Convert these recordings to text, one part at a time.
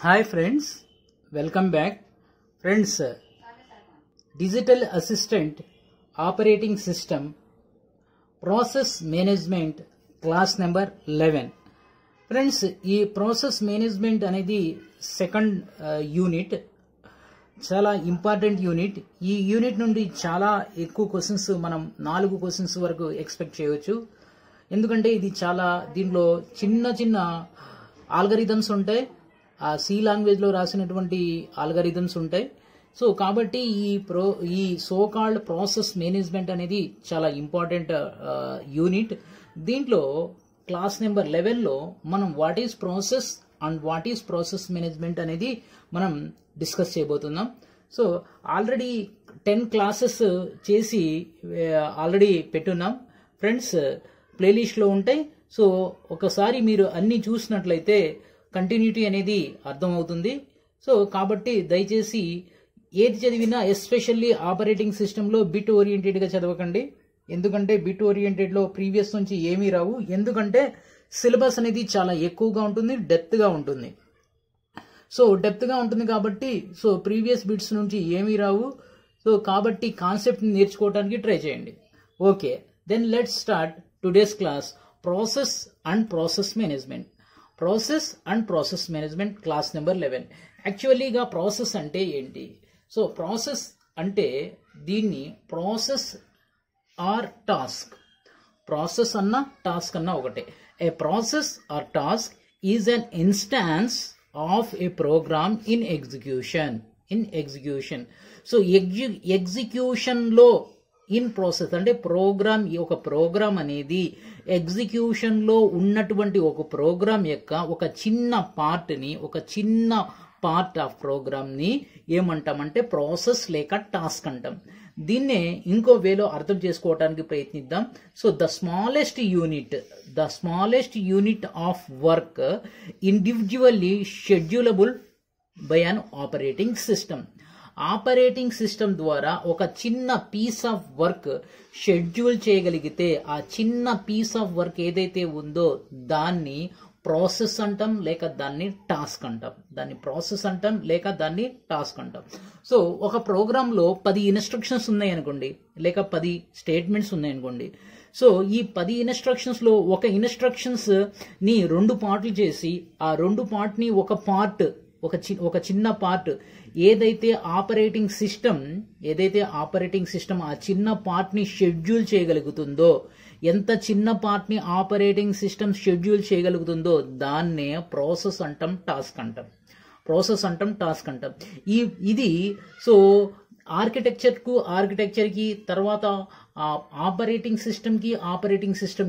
Hi friends, welcome back. Friends, Digital Assistant Operating System Process Management Class number 11. Friends, ఈ process management అనేది second unit, చాలా important unit. ఈ unit నుండి చాలా ఎక్కువ క్వశ్చన్స్ మనం 4 క్వశ్చన్స్ వరకు ఎక్స్పెక్ట్ చేయవచ్చు. ఎందుకంటే ఇది చాలా దీంట్లో చిన్న ఆల్గరిథమ్స్ ఉంటాయి, ఆ సి లాంగ్వేజ్ లో రాసినటువంటి ఆల్గరిథమ్స్ ఉంటాయి. సో కాబట్టి ఈ సో కాల్డ్ ప్రాసెస్ మేనేజ్మెంట్ అనేది చాలా ఇంపార్టెంట్ యూనిట్. దీంట్లో క్లాస్ నెంబర్ 11 లో మనం what is process and what is process management అనేది మనం డిస్కస్ చేయబోతున్నాం. సో ఆల్రెడీ 10 క్లాసెస్ చేసి ఆల్రెడీ పెట్టున్నాం ఫ్రెండ్స్, ప్లేలిస్ట్ లో ఉంటాయి. సో ఒకసారి మీరు అన్ని చూసినట్లయితే కంటిన్యూటీ అనేది అర్థమవుతుంది. సో కాబట్టి దయచేసి ఏది చదివినా ఎస్పెషల్లీ ఆపరేటింగ్ సిస్టంలో బిట్ ఓరియంటెడ్గా చదవకండి. ఎందుకంటే బిట్ ఓరియంటెడ్లో ప్రీవియస్ నుంచి ఏమీ రావు. ఎందుకంటే సిలబస్ అనేది చాలా ఎక్కువగా ఉంటుంది, డెప్త్గా ఉంటుంది. సో డెప్త్గా ఉంటుంది కాబట్టి సో ప్రీవియస్ బిట్స్ నుంచి ఏమీ రావు. సో కాబట్టి కాన్సెప్ట్ నేర్చుకోవడానికి ట్రై చేయండి. Okay, then let's start today's class, process and process management. Process and process management class number 11. యాక్చువల్లీగా ప్రాసెస్ అంటే ఏంటి? సో ప్రాసెస్ అంటే దీన్ని ప్రాసెస్ ఆర్ టాస్క్, ప్రాసెస్ అన్న టాస్క్ అన్న ఒకటే. A process or task is an instance of a program in execution. So execution లో in process అంటే ప్రోగ్రామ్, ఒక ప్రోగ్రామ్ అనేది ఎగ్జిక్యూషన్ లో ఉన్నటువంటి ఒక ప్రోగ్రామ్ యొక్క ఒక చిన్న పార్ట్ ఆఫ్ ప్రోగ్రామ్ ని ఏమంటామంటే ప్రాసెస్ లేక టాస్క్ అంటాం. దీన్నే ఇంకో వేలో అర్థం చేసుకోవడానికి ప్రయత్నిద్దాం. So the smallest unit of work individually schedulable by an operating system. Operating system ద్వారా ఒక చిన్న పీస్ ఆఫ్ వర్క్ షెడ్యూల్ చేయగలిగితే ఆ చిన్న పీస్ ఆఫ్ వర్క్ ఏదైతే ఉందో దాన్ని ప్రాసెస్ అంటాం, లేక దాన్ని టాస్క్ అంటాం. సో ఒక ప్రోగ్రామ్ లో 10 ఇన్స్ట్రక్షన్స్ ఉన్నాయి అనుకోండి, లేక 10 స్టేట్మెంట్స్ ఉన్నాయి అనుకోండి. సో ఈ 10 ఇన్స్ట్రక్షన్స్ లో ఒక ఇన్స్ట్రక్షన్స్ ని 2 పార్ట్లు చేసి ఆ 2 పార్ట్ ని ఒక చిన్న పార్ట్ ఏదైతే ఆపరేటింగ్ సిస్టమ్ ఆ చిన్న పార్ట్ ని షెడ్యూల్ చేయగలుగుతుందో, ఎంత చిన్న పార్ట్ ని ఆపరేటింగ్ సిస్టమ్ షెడ్యూల్ చేయగలుగుతుందో దాన్నే ప్రాసెస్ అంటాం, టాస్క్ అంటాం. ఇది సో ఆర్కిటెక్చర్ కి తర్వాత ఆపరేటింగ్ సిస్టమ్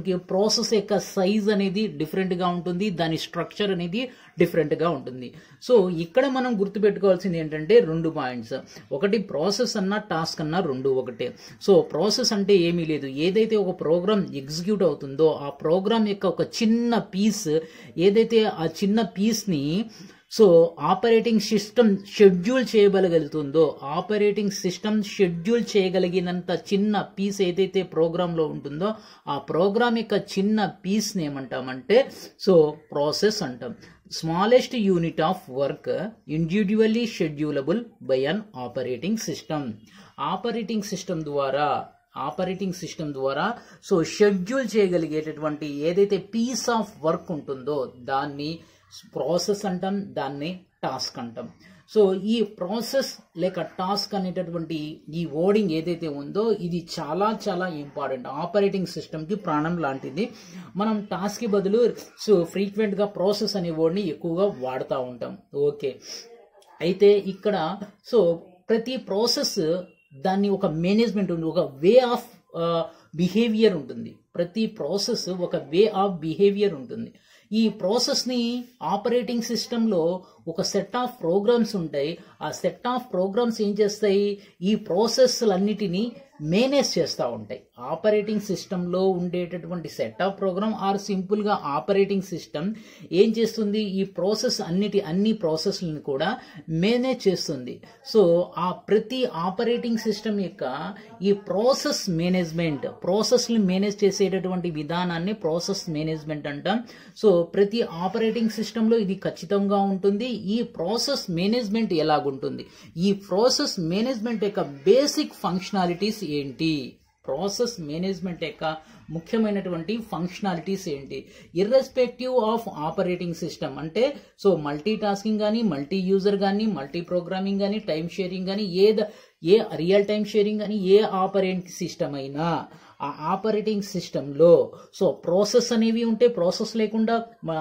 కి ప్రాసెస్ యొక్క సైజ్ అనేది డిఫరెంట్ గా ఉంటుంది, దాని స్ట్రక్చర్ అనేది డిఫరెంట్ గా ఉంటుంది. సో ఇక్కడ మనం గుర్తుపెట్టుకోవాల్సింది ఏంటంటే 2 పాయింట్స్. ఒకటి ప్రాసెస్ అన్న టాస్క్ అన్న 2 ఒకటే. సో ప్రాసెస్ అంటే ఏమీ లేదు, ఏదైతే ఒక ప్రోగ్రామ్ ఎగ్జిక్యూట్ అవుతుందో ఆ ప్రోగ్రామ్ యొక్క ఒక చిన్న పీస్, ఏదైతే ఆ చిన్న పీస్ ని సో ఆపరేటింగ్ సిస్టమ్ షెడ్యూల్ చేయగలిగినంత చిన్న పీస్ ఏదైతే ప్రోగ్రామ్ లో ఉంటుందో ఆ ప్రోగ్రామ్ యొక్క చిన్న పీస్ ని ఏమంటామంటే సో ప్రాసెస్ అంటాం. Smallest unit of work individually schedulable by an operating system ద్వారా సో షెడ్యూల్ చేయగలిగేటటువంటి ఏదైతే పీస్ ఆఫ్ వర్క్ ఉంటుందో దాన్ని ప్రాసెస్ అంటాం, దాన్ని టాస్క్ అంటాం. సో ఈ ప్రాసెస్ లేక టాస్క్ అనేటటువంటి ఈ వర్డింగ్ ఏదైతే ఉందో ఇది చాలా ఇంపార్టెంట్. ఆపరేటింగ్ సిస్టమ్ కి ప్రాణం లాంటిది. మనం టాస్క్ కి బదులు సో ఫ్రీక్వెంట్ గా ప్రాసెస్ అనే వర్డ్ ని ఎక్కువగా వాడుతూ ఉంటాం. ఓకే, అయితే ఇక్కడ సో ప్రతి ప్రాసెస్ దాన్ని ఒక మేనేజ్మెంట్ ఉంది, ఒక వే ఆఫ్ బిహేవియర్ ఉంటుంది. ప్రతి ప్రాసెస్ ఒక వే ఆఫ్ బిహేవియర్ ఉంటుంది. ఈ ప్రాసెస్ ని ఆపరేటింగ్ సిస్టమ్ లో ఒక సెట్ ఆఫ్ ప్రోగ్రామ్స్ ఉంటాయి. ఆ సెట్ ఆఫ్ ప్రోగ్రామ్స్ ఏం చేస్తాయి, ఈ ప్రాసెస్ అన్నిటినీ మేనేజ్ చేస్తూ ఉంటాయి. ఆపరేటింగ్ సిస్టంలో ఉండేటటువంటి సెట్ ఆఫ్ ప్రోగ్రామ్ ఆర్ సింపుల్గా ఆపరేటింగ్ సిస్టమ్ ఏం చేస్తుంది, ఈ ప్రాసెస్ అన్ని ప్రాసెస్లను కూడా మేనేజ్ చేస్తుంది. సో ఆ ప్రతి ఆపరేటింగ్ సిస్టమ్ యొక్క ఈ ప్రాసెస్ ప్రాసెస్ని మేనేజ్ చేసేటటువంటి విధానాన్ని ప్రాసెస్ మేనేజ్మెంట్ అంటాం. సో ప్రతి ఆపరేటింగ్ సిస్టంలో ఇది ఖచ్చితంగా ఉంటుంది. ఈ ప్రాసెస్ మేనేజ్మెంట్ ఎలాగుంటుంది, ఈ ప్రాసెస్ మేనేజ్మెంట్ యొక్క బేసిక్ ఫంక్షనాలిటీస్ ఏంటి, ప్రాసెస్ మేనేజ్మెంట్ యొక్క ముఖ్యమైనటువంటి ఫంక్షనాలిటీస్ ఏంటి, ఇర్రెస్పెక్టివ్ ఆఫ్ ఆపరేటింగ్ సిస్టమ్ అంటే సో మల్టీ టాస్కింగ్ కానీ, మల్టీ యూజర్ కానీ, మల్టీ ప్రోగ్రామింగ్ కానీ, టైం షేరింగ్ కానీ, ఏ రియల్ టైం షేరింగ్ కానీ, ఏ ఆపరేటింగ్ సిస్టమ్ అయినా ఆ ఆపరేటింగ్ సిస్టంలో సో ప్రాసెస్ అనేవి ఉంటే, ప్రాసెస్ లేకుండా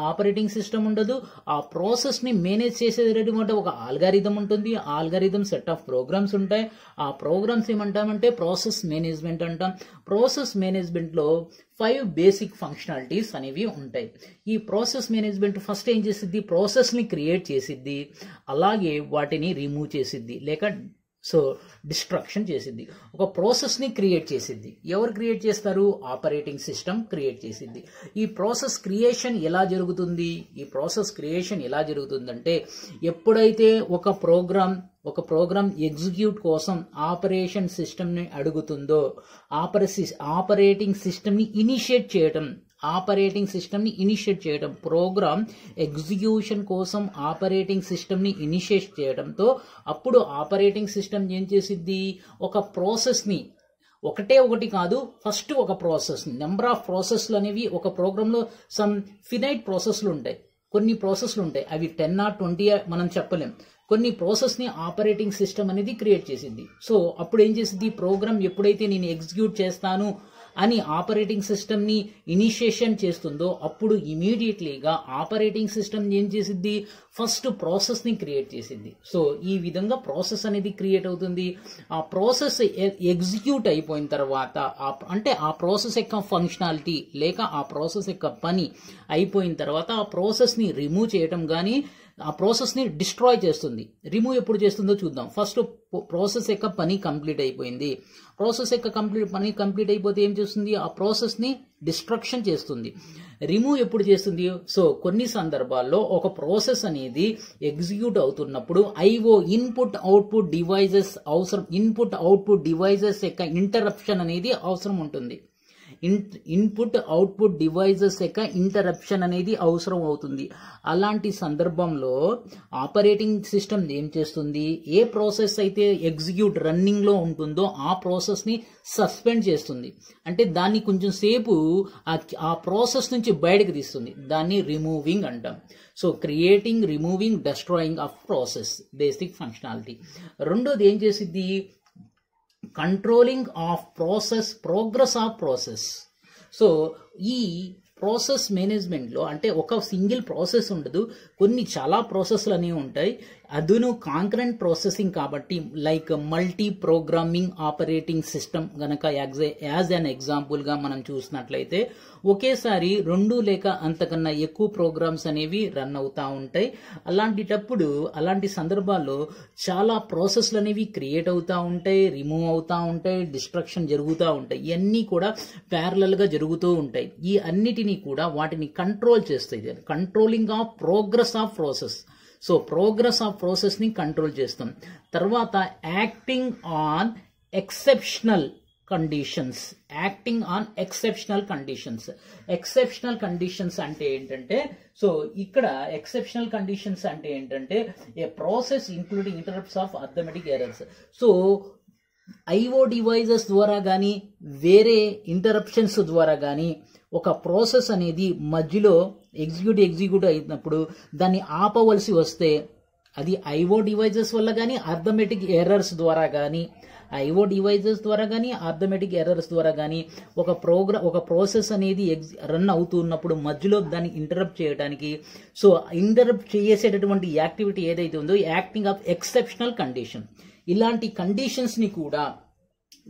ఆపరేటింగ్ సిస్టమ్ ఉండదు. ఆ ప్రాసెస్ని మేనేజ్ చేసేటటువంటి ఒక ఆల్గారిథం ఉంటుంది. ఆల్గారిథం సెట్ ఆఫ్ ప్రోగ్రామ్స్ ఉంటాయి. ఆ ప్రోగ్రామ్స్ ఏమంటామంటే ప్రాసెస్ మేనేజ్మెంట్ అంటాం. ప్రాసెస్ మేనేజ్మెంట్లో 5 బేసిక్ ఫంక్షనాలిటీస్ అనేవి ఉంటాయి. ఈ ప్రాసెస్ మేనేజ్మెంట్ ఫస్ట్ ఏం చేసిద్ది, ప్రాసెస్ని క్రియేట్ చేసిద్ది, అలాగే వాటిని రిమూవ్ చేసిద్ది లేక సో డిస్ట్రక్షన్ చేసిద్ది. ఒక ప్రాసెస్ని క్రియేట్ చేసిద్ది. ఎవరు క్రియేట్ చేస్తారు, ఆపరేటింగ్ సిస్టమ్ క్రియేట్ చేసిద్ది. ఈ ప్రాసెస్ క్రియేషన్ ఎలా జరుగుతుందంటే ఎప్పుడైతే ఒక ప్రోగ్రామ్ ఎగ్జిక్యూట్ కోసం ఆపరేషన్ సిస్టమ్ని అడుగుతుందో, ఆపరేటింగ్ సిస్టమ్ని ఇనిషియేట్ చేయడం ప్రోగ్రామ్ ఎగ్జిక్యూషన్ కోసం ఆపరేటింగ్ సిస్టమ్ని ఇనిషియేట్ చేయడంతో అప్పుడు ఆపరేటింగ్ సిస్టమ్ ఏం చేసిద్ది, ఒక ప్రాసెస్ని ఒకటి కాదు, ఫస్ట్ ఒక ప్రాసెస్, నెంబర్ ఆఫ్ ప్రాసెస్లు అనేవి ఒక ప్రోగ్రాంలో సమ్ ఫినైట్ ప్రాసెస్లు ఉంటాయి, కొన్ని ప్రాసెస్లు ఉంటాయి, అవి 10 or 20 మనం చెప్పలేం. కొన్ని ప్రాసెస్ని ఆపరేటింగ్ సిస్టమ్ అనేది క్రియేట్ చేసింది. సో అప్పుడు ఏం చేసింది, ప్రోగ్రామ్ ఎప్పుడైతే నేను ఎగ్జిక్యూట్ చేస్తాను అని ఆపరేటింగ్ సిస్టమ్ని ఇనిషియేషన్ చేస్తుందో అప్పుడు ఇమీడియట్లీగా ఆపరేటింగ్ సిస్టమ్ ఏం చేసిద్ది, ఫస్ట్ ప్రాసెస్ని క్రియేట్ చేసింది. సో ఈ విధంగా ప్రాసెస్ అనేది క్రియేట్ అవుతుంది. ఆ ప్రాసెస్ ఎగ్జిక్యూట్ అయిపోయిన తర్వాత అంటే ఆ ప్రాసెస్ యొక్క ఫంక్షనాలిటీ లేక ఆ ప్రాసెస్ యొక్క పని అయిపోయిన తర్వాత ఆ ప్రాసెస్ని రిమూవ్ చేయటం కానీ ఆ ప్రాసెస్ని డిస్ట్రాయ్ చేస్తుంది. రిమూవ్ ఎప్పుడు చేస్తుందో చూద్దాం. ఫస్ట్ ప్రాసెస్ యొక్క పని కంప్లీట్ అయిపోయింది. ప్రాసెస్ యొక్క పని కంప్లీట్ అయిపోతే ఏం చేస్తుంది, ఆ ప్రాసెస్ని డిస్ట్రక్షన్ చేస్తుంది. రిమూవ్ ఎప్పుడు చేస్తుంది, సో కొన్ని సందర్భాల్లో ఒక ప్రాసెస్ అనేది ఎగ్జిక్యూట్ అవుతున్నప్పుడు IO ఇన్పుట్ అవుట్పుట్ డివైజెస్ యొక్క ఇంటరప్షన్ అనేది అవసరం ఉంటుంది. ఇన్పుట్ అవుట్పుట్ డివైజెస్ యొక్క ఇంటరప్షన్ అనేది అవసరం అవుతుంది. అలాంటి సందర్భంలో ఆపరేటింగ్ సిస్టమ్ ఏం చేస్తుంది, ఏ ప్రాసెస్ అయితే ఎగ్జిక్యూట్ రన్నింగ్లో ఉంటుందో ఆ ప్రాసెస్ని సస్పెండ్ చేస్తుంది. అంటే దాన్ని కొంచెం సేపు ఆ ప్రాసెస్ నుంచి బయటకు తీస్తుంది. దాన్ని రిమూవింగ్ అంటాం. So creating, removing, destroying of process basic functionality. రెండోది ఏం చేసిద్ది, controlling of progress of process. So ఈ ప్రాసెస్ మేనేజ్మెంట్లో అంటే ఒక సింగిల్ ప్రాసెస్ ఉండదు, చాలా ప్రాసెస్లు అనేవి ఉంటాయి. అదును కాంకరెంట్ ప్రాసెసింగ్ కాబట్టి like multi programming operating system గనక యాజ్ అన్ ఎగ్జాంపుల్గా మనం చూసినట్లయితే ఒకేసారి 2 లేక అంతకన్నా ఎక్కువ ప్రోగ్రామ్స్ అనేవి రన్ అవుతూ ఉంటాయి. అలాంటి సందర్భాల్లో చాలా ప్రాసెస్లు అనేవి క్రియేట్ అవుతూ ఉంటాయి, రిమూవ్ అవుతూ ఉంటాయి, డిస్ట్రక్షన్ జరుగుతూ ఉంటాయి. ఇవన్నీ కూడా ప్యారలల్గా జరుగుతూ ఉంటాయి. ఈ అన్నిటినీ కూడా వాటిని కంట్రోల్ చేస్తాయి. Controlling of progress of process. So progress of ప్రాసెస్ని కంట్రోల్ చేస్తాం. తర్వాత acting on exceptional conditions. Exceptional conditions అంటే ఏంటంటే, సో ఇక్కడ ఎక్సెప్షనల్ కండిషన్స్ అంటే ఏంటంటే a process including interrupts of arithmetic errors. So IO devices ద్వారా కానీ వేరే ఇంటరప్షన్స్ ద్వారా కానీ ఒక ప్రాసెస్ అనేది మధ్యలో ఎగ్జిక్యూట్ అయినప్పుడు దాన్ని ఆపవలసి వస్తే అది IO డివైజెస్ వల్ల కానీ అర్థమెటిక్ ఎర్రర్స్ ద్వారా కానీ ఒక ప్రాసెస్ అనేది రన్ అవుతున్నప్పుడు మధ్యలో దాన్ని ఇంటరప్ట్ చేయడానికి, సో ఇంటరప్ట్ చేసేటటువంటి యాక్టివిటీ ఏదైతే ఉందో యాక్టింగ్ ఆఫ్ ఎక్సెప్షనల్ కండిషన్. ఇలాంటి కండిషన్స్ని కూడా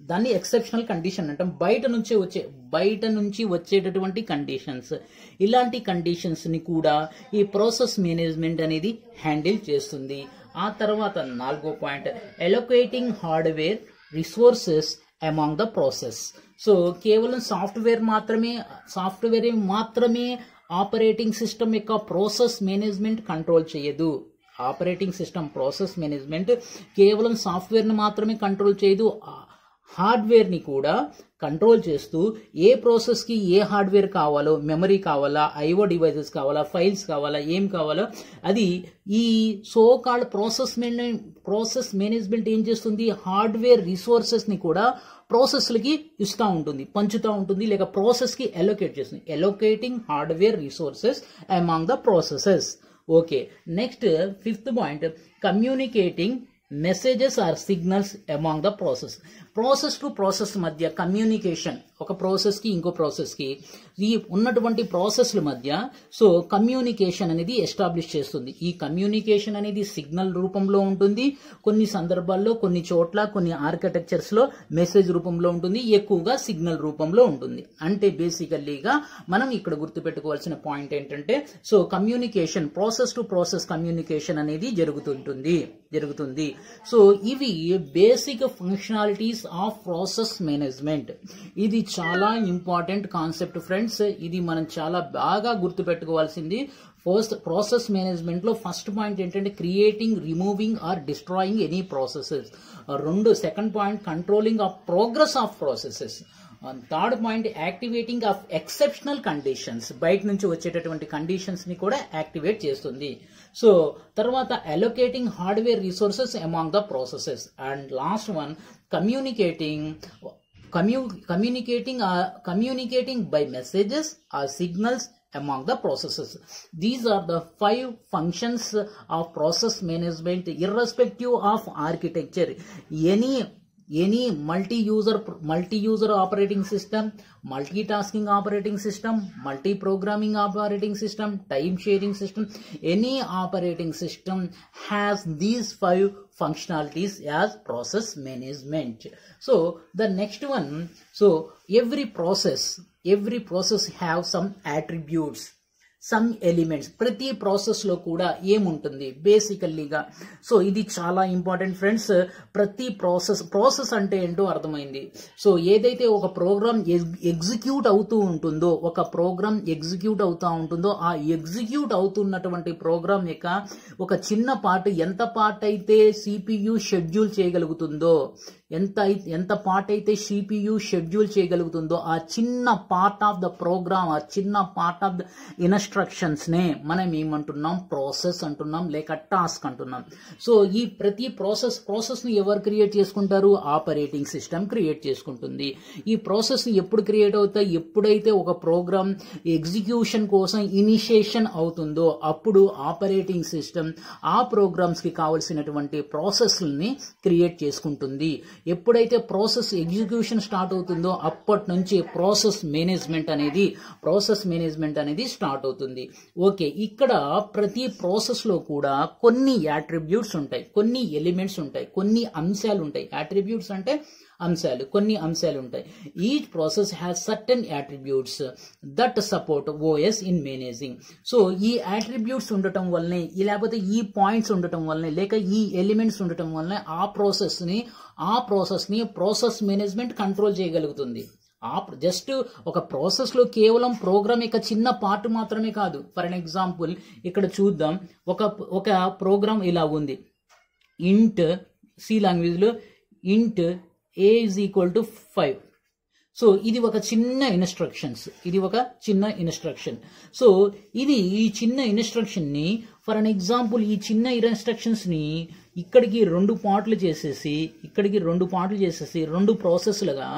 దాన్ని ఎక్సెప్షనల్ కండిషన్ అంటాం. బయట నుంచి వచ్చేటటువంటి కండిషన్స్. ఇలాంటి కండిషన్స్ని కూడా ఈ ప్రాసెస్ మేనేజ్మెంట్ అనేది హ్యాండిల్ చేస్తుంది. ఆ తర్వాత 4వ point, ఎలొకేటింగ్ hardware resources among the process. So కేవలం సాఫ్ట్వేర్ మాత్రమే ఆపరేటింగ్ సిస్టమ్ యొక్క ప్రాసెస్ మేనేజ్మెంట్ కంట్రోల్ చేయదు. ఆపరేటింగ్ సిస్టమ్ ప్రాసెస్ మేనేజ్మెంట్ కేవలం సాఫ్ట్వేర్ని మాత్రమే కంట్రోల్ చేయదు, హార్డ్వేర్ని కూడా కంట్రోల్ చేస్తూ ఏ ప్రాసెస్కి ఏ హార్డ్వేర్ కావాలో, మెమరీ కావాలా, ఐఓ డివైసెస్ కావాలా, ఫైల్స్ కావాలా, ఏం కావాలో అది ఈ సో కాల్డ్ ప్రాసెస్ మేనేజ్మెంట్ ఏం చేస్తుంది, హార్డ్వేర్ రిసోర్సెస్ని కూడా ప్రాసెస్లకి ఇస్తూ ఉంటుంది, పంచుతూ ఉంటుంది, లేక ప్రాసెస్కి ఎలోకేట్ చేస్తుంది. Allocating hardware resources among the processes. Okay, next 5th point, communicating messages or signals among the process to process మధ్య కమ్యూనికేషన్, ఒక ప్రాసెస్కి ఇంకో ప్రాసెస్కి ఈ ఉన్నటువంటి ప్రాసెస్ల మధ్య సో కమ్యూనికేషన్ అనేది ఎస్టాబ్లిష్ చేస్తుంది. ఈ కమ్యూనికేషన్ అనేది సిగ్నల్ రూపంలో ఉంటుంది, కొన్ని సందర్భాల్లో కొన్ని చోట్ల కొన్ని ఆర్కిటెక్చర్స్లో మెసేజ్ రూపంలో ఉంటుంది, ఎక్కువగా సిగ్నల్ రూపంలో ఉంటుంది. అంటే బేసికల్లీగా మనం ఇక్కడ గుర్తుపెట్టుకోవాల్సిన పాయింట్ ఏంటంటే so communication, process to process communication అనేది జరుగుతుంది. సో ఇవి basic functionalities of process management. ఇది చాలా ఇంపార్టెంట్ కాన్సెప్ట్ ఫ్రెండ్స్, ఇది మనం చాలా బాగా గుర్తుపెట్టుకోవాల్సింది. ఫస్ట్ ప్రాసెస్ మేనేజ్మెంట్ లో ఫస్ట్ పాయింట్ ఏంటంటే creating, removing or destroying any processes. Second point controlling of progress of processes. Third point activating of exceptional conditions, బయట నుంచి వచ్చేటటువంటి కండిషన్స్ ని కూడా యాక్టివేట్ చేస్తుంది. సో తర్వాత allocating hardware resources among the processes. And last one communicating by messages or signals among the processes. These are the 5 functions of process management irrespective of architecture. Any multi-user operating system, multitasking operating system, multi-programming operating system, time sharing system, any operating system has these 5 functionalities as process management. So the next one, so every process have some attributes, some elements. ప్రతి process లో కూడా ఏముంటుంది బేసికల్లీగా. So ఇది చాలా important friends. ప్రతి process అంటే ఏంటో అర్థమైంది. సో ఏదైతే ఒక ప్రోగ్రామ్ ఎగ్జిక్యూట్ అవుతూ ఉంటుందో, ఆ ఎగ్జిక్యూట్ అవుతున్నటువంటి ప్రోగ్రామ్ యొక్క ఒక చిన్న పార్ట్, ఎంత పార్ట్ అయితే సిపియు షెడ్యూల్ చేయగలుగుతుందో, ఎంత పార్ట్ అయితే సిపియు షెడ్యూల్ చేయగలుగుతుందో ఆ చిన్న పార్ట్ ఆఫ్ ద ప్రోగ్రామ్, ఆ చిన్న పార్ట్ ఆఫ్ ద ఇన్స్ట్రక్షన్స్ నే మనం ఏమంటున్నాం, ప్రాసెస్ అంటున్నాం, లేక టాస్క్ అంటున్నాం. సో ఈ ప్రతి ప్రాసెస్ ని ఎవరు క్రియేట్ చేసుకుంటారు, ఆపరేటింగ్ సిస్టమ్ క్రియేట్ చేసుకుంటుంది. ఈ ప్రాసెస్ ఎప్పుడు క్రియేట్ అవుతాయి, ఎప్పుడైతే ఒక ప్రోగ్రామ్ ఎగ్జిక్యూషన్ కోసం ఇనిషియేషన్ అవుతుందో అప్పుడు ఆపరేటింగ్ సిస్టమ్ ఆ ప్రోగ్రామ్స్ కి కావలసినటువంటి ప్రాసెస్ని క్రియేట్ చేసుకుంటుంది. ఎప్పుడైతే ప్రాసెస్ ఎగ్జిక్యూషన్ స్టార్ట్ అవుతుందో అప్పటి నుంచి ప్రాసెస్ మేనేజ్మెంట్ అనేది స్టార్ట్ అవుతుంది. ఓకే, ఇక్కడ ప్రతి ప్రాసెస్ లో కూడా కొన్ని యాట్రిబ్యూట్స్ ఉంటాయి, కొన్ని ఎలిమెంట్స్ ఉంటాయి, కొన్ని అంశాలు ఉంటాయి. యాట్రిబ్యూట్స్ అంటే అంశాలు, కొన్ని అంశాలు ఉంటాయి. Each process has certain attributes that support OS in managing. So ఈ యాట్రిబ్యూట్స్ ఉండటం వల్లనే, లేకపోతే ఈ పాయింట్స్ ఉండటం వల్లనే, లేక ఈ ఎలిమెంట్స్ ఉండటం వల్లనే ఆ ప్రాసెస్ ని ప్రాసెస్ మేనేజ్మెంట్ కంట్రోల్ చేయగలుగుతుంది. జస్ట్ ఒక ప్రాసెస్ లో కేవలం ప్రోగ్రామ్ యొక్క చిన్న పార్ట్ మాత్రమే కాదు. ఫర్ అన్ ఎగ్జాంపుల్ ఇక్కడ చూద్దాం, ఒక ప్రోగ్రామ్ ఇలా ఉంది. ఇంట్ సి లాంగ్వేజ్ లో ఇంట్ a is equal to 5. So ఇది ఒక చిన్న ఇన్స్ట్రక్షన్. సో ఈ చిన్న ఇన్స్ట్రక్షన్ ని ఫర్ అన్ ఎగ్జాంపుల్ ఈ చిన్న ఇన్స్ట్రక్షన్స్ ని ఇక్కడికి 2 పార్ట్లు చేసేసి 2 ప్రాసెస్లుగా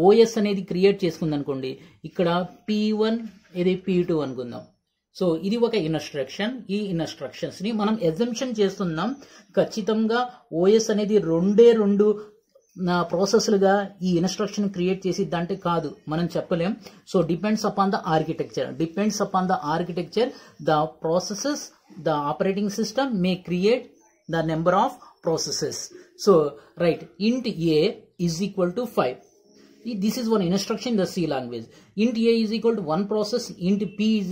ఓఎస్ అనేది క్రియేట్ చేసుకుంది అనుకోండి. ఇక్కడ P1 ఇది P2 అనుకుందాం. సో ఇది ఒక ఇన్స్ట్రక్షన్. ఈ ఇన్స్ట్రక్షన్స్ ని మనం ఎగ్జంప్షన్ చేస్తున్నాం. ఖచ్చితంగా ఓఎస్ అనేది 2 ప్రాసెస్లుగా ఈ ఇన్స్ట్రక్షన్ క్రియేట్ చేసి దాంటే కాదు మనం చెప్పలేం. So depends upon the architecture the processes, the operating system may create the number of processes. So right, int a is equal to 5. This is one instruction in the C language. Int a is equal to 1 process. Int p is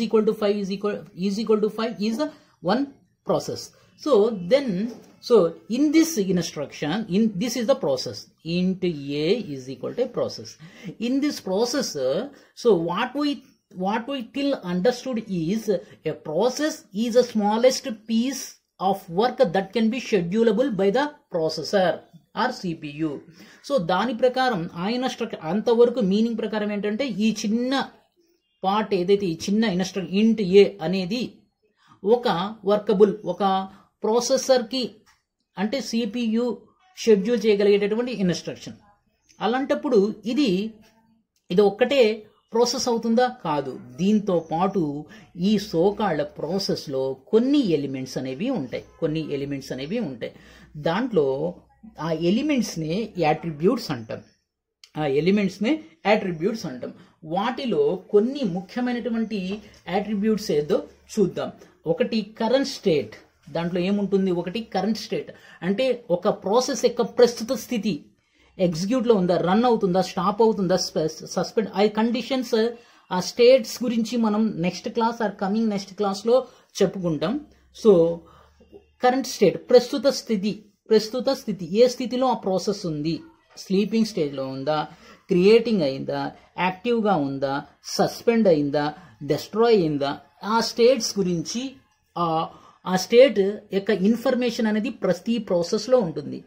equal to 5 is equal to 5 is the one process. So So in this instruction, this is the process. Int A is equal to a process. In this process, so what we till understood is a process is the smallest piece of work that can be schedulable by the processor or CPU. So దాని ప్రకారం ఆయన structure అంతవరకు meaning ప్రకారం ఏంటంటే ఈ చిన్న part ఏదైతే ఈ చిన్న ఇంట్ ఏ అనేది ఒక వర్కబుల్ ఒక ప్రాసెసర్కి అంటే CPU షెడ్యూల్ చేయగలిగేటటువంటి ఇన్స్ట్రక్షన్. అలాంటప్పుడు ఇది ఒక్కటే ప్రాసెస్ అవుతుందా? కాదు. దీంతో పాటు ఈ సోకాళ్ళ ప్రాసెస్లో కొన్ని ఎలిమెంట్స్ అనేవి ఉంటాయి. దాంట్లో ఆ ఎలిమెంట్స్ని యాట్రిబ్యూట్స్ అంటాం. వాటిలో కొన్ని ముఖ్యమైనటువంటి యాట్రిబ్యూట్స్ ఏదో చూద్దాం. ఒకటి కరెంట్ స్టేట్. దాంట్లో ఏముంటుంది? ఒకటి కరెంట్ స్టేట్ అంటే ఒక ప్రాసెస్ యొక్క ప్రస్తుత స్థితి ఎగ్జిక్యూట్లో ఉందా, రన్ అవుతుందా, స్టాప్ అవుతుందా, సస్పెండ్ ఆ కండిషన్స్ ఆ స్టేట్స్ గురించి మనం నెక్స్ట్ క్లాస్లో చెప్పుకుంటాం. సో కరెంట్ స్టేట్ ప్రస్తుత స్థితి ఏ స్థితిలో ఆ ప్రాసెస్ ఉంది, స్లీపింగ్ స్టేజ్లో ఉందా, క్రియేటింగ్ అయిందా, యాక్టివ్గా ఉందా, సస్పెండ్ అయిందా, డెస్ట్రాయ్ అయిందా, ఆ స్టేట్స్ గురించి ఆ స్టేట్ యొక్క ఇన్ఫర్మేషన్ అనేది ప్రతి ప్రాసెస్లో ఉంటుంది.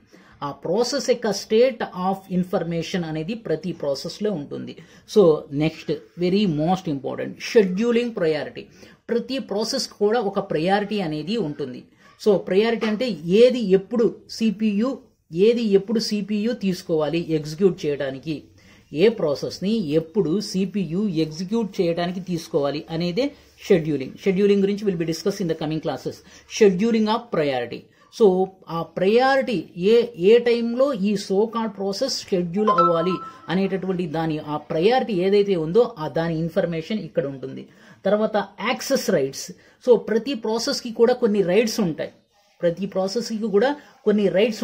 ఆ ప్రాసెస్ యొక్క స్టేట్ ఆఫ్ ఇన్ఫర్మేషన్ అనేది ప్రతి ప్రాసెస్లో ఉంటుంది. So next very most important scheduling priority. ప్రతి ప్రాసెస్ కూడా ఒక ప్రయారిటీ అనేది ఉంటుంది. సో ప్రయారిటీ అంటే ఏది ఎప్పుడు CPU తీసుకోవాలి ఎగ్జిక్యూట్ చేయడానికి, ఏ ప్రాసెస్ని ఎప్పుడు CPU ఎగ్జిక్యూట్ చేయడానికి తీసుకోవాలి అనేదే షెడ్యూలింగ్ గురించి will be discuss in the coming classes. Scheduling of priority. So ఆ ప్రయారిటీ ఏ టైంలో ఈ సోకాల్డ్ ప్రాసెస్ షెడ్యూల్ అవ్వాలి అనేటటువంటి ఆ ప్రయారిటీ ఏదైతే ఉందో దాని ఇన్ఫర్మేషన్ ఇక్కడ ఉంటుంది. తర్వాత యాక్సెస్ రైట్స్. సో ప్రతి ప్రాసెస్కి కూడా కొన్ని రైట్స్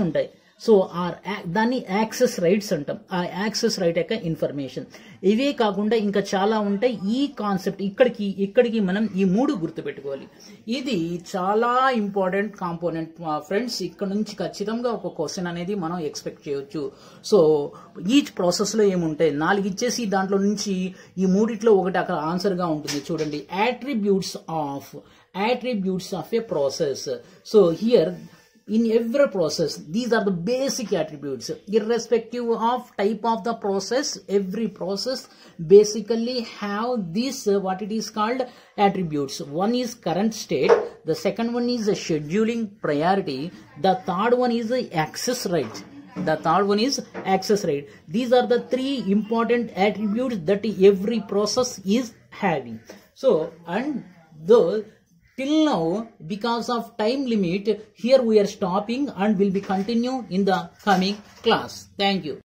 ఉంటాయి. సో దాన్ని యాక్సెస్ రైట్స్ అంటాం. ఆ యాక్సెస్ రైట్ యొక్క ఇన్ఫర్మేషన్. ఇవే కాకుండా ఇంకా చాలా ఉంటాయి. ఈ కాన్సెప్ట్ ఇక్కడికి మనం ఈ 3 గుర్తుపెట్టుకోవాలి. ఇది చాలా ఇంపార్టెంట్ కాంపోనెంట్ ఫ్రెండ్స్. ఇక్కడ నుంచి ఖచ్చితంగా ఒక క్వశ్చన్ అనేది మనం ఎక్స్పెక్ట్ చేయొచ్చు. సో ఈచ్ ప్రాసెస్లో ఏముంటాయి 4 ఇచ్చేసి దాంట్లో నుంచి ఈ 3 ఒకటి అక్కడ ఆన్సర్గా ఉంటుంది. చూడండి, attributes of a process. So here in every process these are the basic attributes irrespective of type of the process. Every process basically have this what it is called attributes. One is current state, the second one is a scheduling priority, the third one is access right. These are the 3 important attributes that every process is having. So and though till now, because of time limit, here we are stopping and will be continue in the coming class. Thank you.